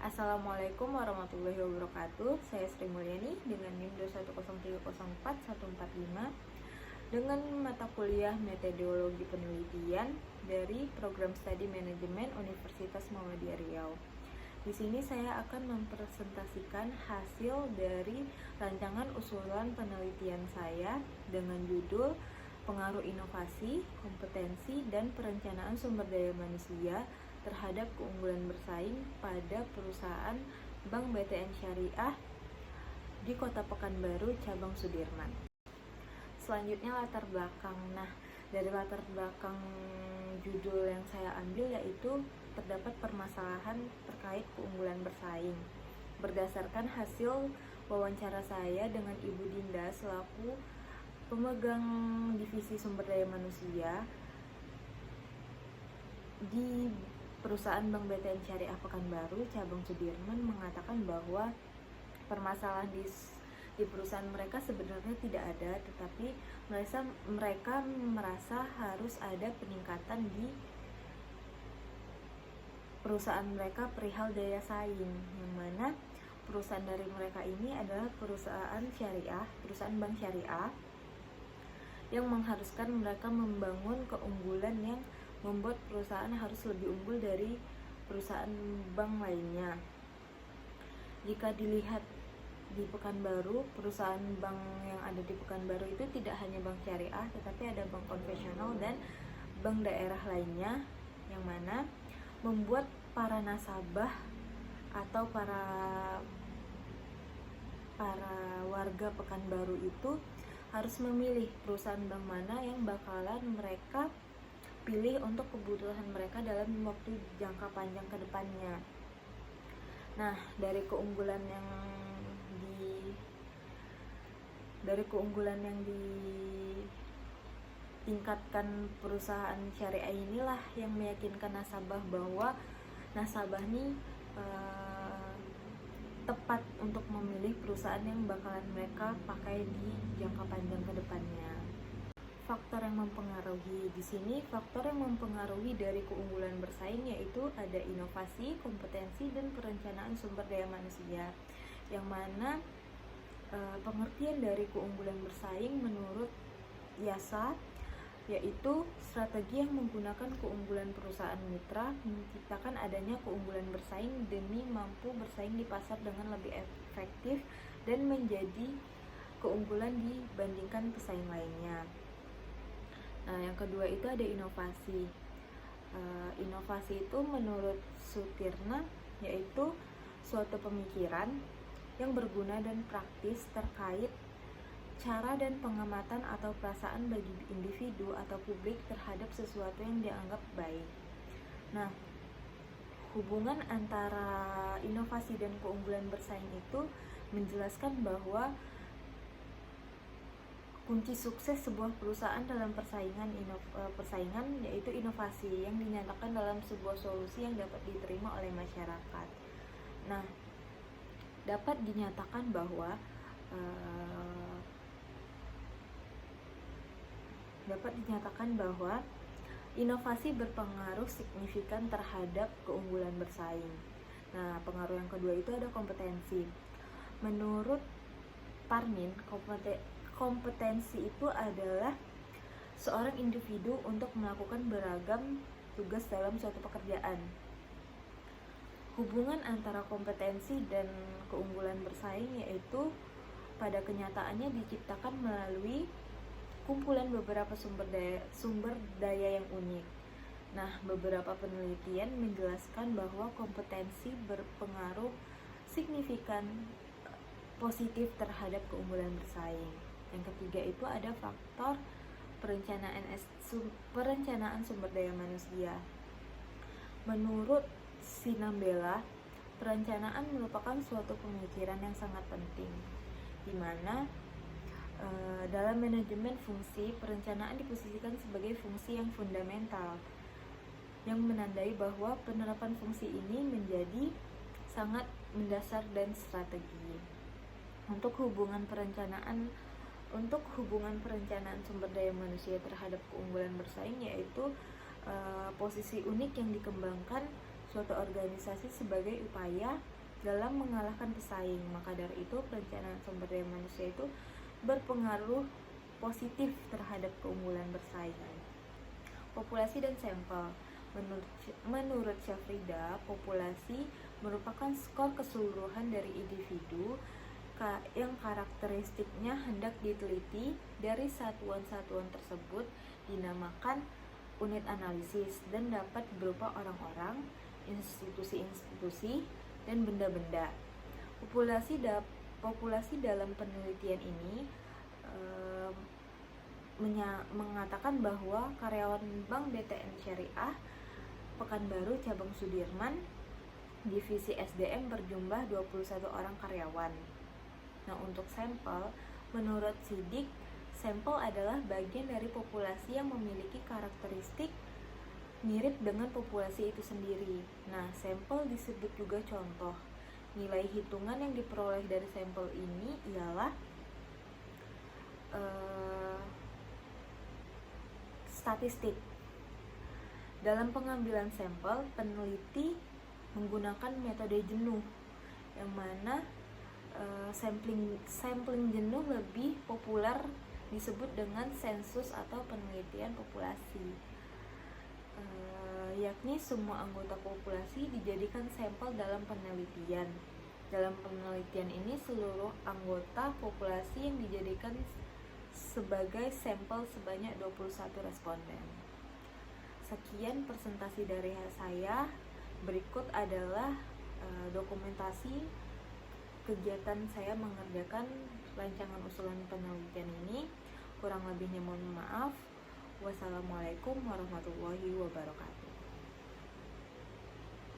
Assalamualaikum warahmatullahi wabarakatuh. Saya Sri Mulyani dengan NIM 210304145 dengan mata kuliah Metodologi Penelitian dari Program Studi Manajemen Universitas Muhammadiyah Riau. Di sini saya akan mempresentasikan hasil dari rancangan usulan penelitian saya dengan judul Pengaruh Inovasi, Kompetensi, dan Perencanaan Sumber Daya Manusia terhadap keunggulan bersaing pada perusahaan Bank BTN Syariah di Kota Pekanbaru, Cabang Sudirman. Selanjutnya latar belakang. Nah, dari latar belakang judul yang saya ambil yaitu terdapat permasalahan terkait keunggulan bersaing. Berdasarkan hasil wawancara saya dengan Ibu Dinda selaku pemegang divisi sumber daya manusia di perusahaan Bank BTN Syariah Pekanbaru, Cabang Sudirman, mengatakan bahwa permasalahan di perusahaan mereka sebenarnya tidak ada, tetapi mereka merasa harus ada peningkatan di perusahaan mereka perihal daya saing, yang mana perusahaan dari mereka ini adalah perusahaan syariah, perusahaan bank syariah yang mengharuskan mereka membangun keunggulan yang membuat perusahaan harus lebih unggul dari perusahaan bank lainnya. Jika dilihat di Pekanbaru, perusahaan bank yang ada di Pekanbaru itu tidak hanya bank syariah, tetapi ada bank konvensional dan bank daerah lainnya, yang mana membuat para nasabah atau para warga Pekanbaru itu harus memilih perusahaan bank mana yang bakalan mereka pilih untuk kebutuhan mereka dalam waktu jangka panjang ke depannya. Nah, dari keunggulan yang ditingkatkan perusahaan syariah inilah yang meyakinkan nasabah bahwa nasabah ini tepat untuk memilih perusahaan yang bakalan mereka pakai di jangka panjang ke depannya. Faktor yang mempengaruhi di sini, faktor yang mempengaruhi dari keunggulan bersaing yaitu ada inovasi, kompetensi, dan perencanaan sumber daya manusia. Yang mana pengertian dari keunggulan bersaing menurut IASA yaitu strategi yang menggunakan keunggulan perusahaan mitra menciptakan adanya keunggulan bersaing demi mampu bersaing di pasar dengan lebih efektif dan menjadi keunggulan dibandingkan pesaing lainnya. Nah, yang kedua itu ada inovasi. Inovasi itu menurut Sutirna yaitu suatu pemikiran yang berguna dan praktis terkait cara dan pengamatan atau perasaan bagi individu atau publik terhadap sesuatu yang dianggap baik. Nah, hubungan antara inovasi dan keunggulan bersaing itu menjelaskan bahwa kunci sukses sebuah perusahaan dalam persaingan yaitu inovasi yang dinyatakan dalam sebuah solusi yang dapat diterima oleh masyarakat. Nah, dapat dinyatakan bahwa inovasi berpengaruh signifikan terhadap keunggulan bersaing. Nah, pengaruh yang kedua itu ada kompetensi. Menurut Parmin, kompetensi itu adalah seorang individu untuk melakukan beragam tugas dalam suatu pekerjaan. Hubungan antara kompetensi dan keunggulan bersaing yaitu pada kenyataannya diciptakan melalui kumpulan beberapa sumber daya yang unik. Nah, beberapa penelitian menjelaskan bahwa kompetensi berpengaruh signifikan positif terhadap keunggulan bersaing. Yang ketiga itu ada faktor perencanaan sumber daya manusia. Menurut Sinambela, perencanaan merupakan suatu pemikiran yang sangat penting, di mana dalam manajemen fungsi, perencanaan diposisikan sebagai fungsi yang fundamental, yang menandai bahwa penerapan fungsi ini menjadi sangat mendasar dan strategi. Untuk hubungan perencanaan sumber daya manusia terhadap keunggulan bersaing yaitu posisi unik yang dikembangkan suatu organisasi sebagai upaya dalam mengalahkan pesaing. Maka dari itu, perencanaan sumber daya manusia itu berpengaruh positif terhadap keunggulan bersaing. Populasi dan sampel. Menurut Syafrida, populasi merupakan skor keseluruhan dari individu yang karakteristiknya hendak diteliti dari satuan-satuan tersebut dinamakan unit analisis dan dapat berupa orang-orang, institusi-institusi, dan benda-benda. Populasi dalam penelitian ini mengatakan bahwa karyawan Bank BTN Syariah Pekanbaru Cabang Sudirman Divisi SDM berjumlah 21 orang karyawan. Nah, untuk sampel, menurut Sidik, sampel adalah bagian dari populasi yang memiliki karakteristik mirip dengan populasi itu sendiri. Nah, sampel disebut juga contoh. Nilai hitungan yang diperoleh dari sampel ini ialah statistik. Dalam pengambilan sampel, peneliti menggunakan metode jenuh, yang mana sampling jenuh lebih populer disebut dengan sensus atau penelitian populasi, yakni semua anggota populasi dijadikan sampel dalam penelitian. Dalam penelitian ini, seluruh anggota populasi yang dijadikan sebagai sampel sebanyak 21 responden. Sekian presentasi dari saya. Berikut adalah dokumentasi kegiatan saya mengerjakan rancangan usulan penelitian ini. Kurang lebihnya mohon maaf. Wassalamualaikum warahmatullahi wabarakatuh.